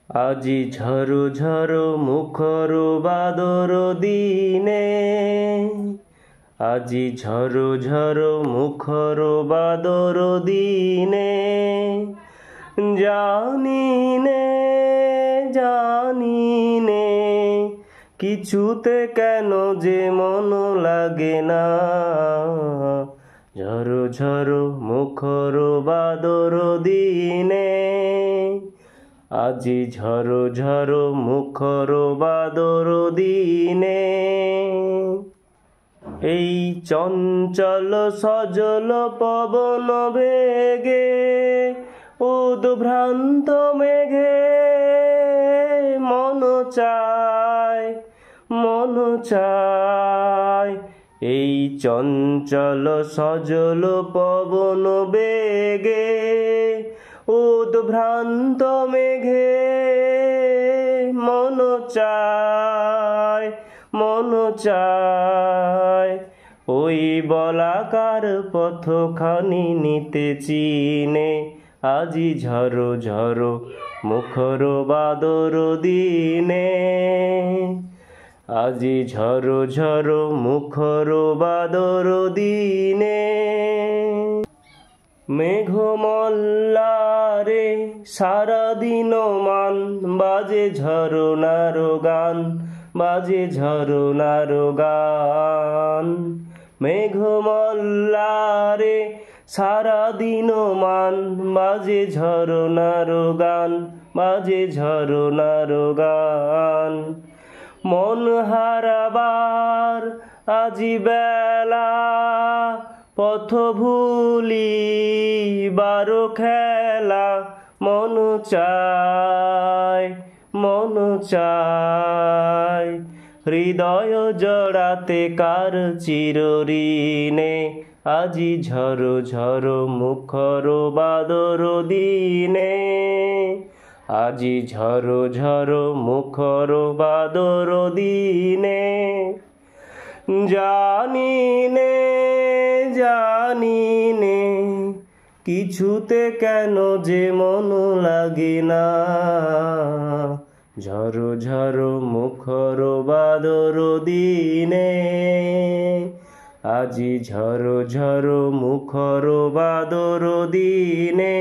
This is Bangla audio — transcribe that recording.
আজি ঝড়ো ঝড়ো মুখর বাদর দিনে, আজি ঝড়ো ঝড়ো মুখর বাদর দিনে, জানিনে জানিনে কিছুতে কেন যে মন লাগে না। ঝড়ো ঝড়ো মুখর বাদর দিনে, আজি ঝড়ো ঝড়ো মুখর বাদর দিনে। এই চঞ্চল সজল পবন বেগে, উদ্ভ্রান্ত মেঘে মন চায় মন চায়। এই চঞ্চল সজল পবন বেগে, উদ্ভ্রান্ত মেঘে মন চায় মন চায়। ওই বলাকার পথখানি নিতে চিনে, আজি ঝড়ো ঝড়ো মুখর বাদর দিনে, আজি ঝড়ো ঝড়ো মুখর বাদর দিনে। মেঘমল্লারে সারাদিন মান, বাজে ঝরনার গান, বাজে ঝরনার গান। মেঘমল্লারে সারাদিন মান, বাজে ঝরনার গান, বাজে ঝরনার গান। মন হারাবার আজি বেলা, পথ ভুলি বারো খেলা, মন চায় মন চায়। হৃদয় জড়াতে কার চিরঋণে, আজি ঝড়ো ঝড়ো মুখর বাদর দিনে, আজি ঝড়ো ঝড়ো মুখর বাদর দিনে। জানিনে জানিনে কিছুতে কেন যে মন লাগে না। ঝড়ো ঝড়ো মুখর বাদর দিনে, আজি ঝড়ো ঝড়ো মুখর বাদর দিনে।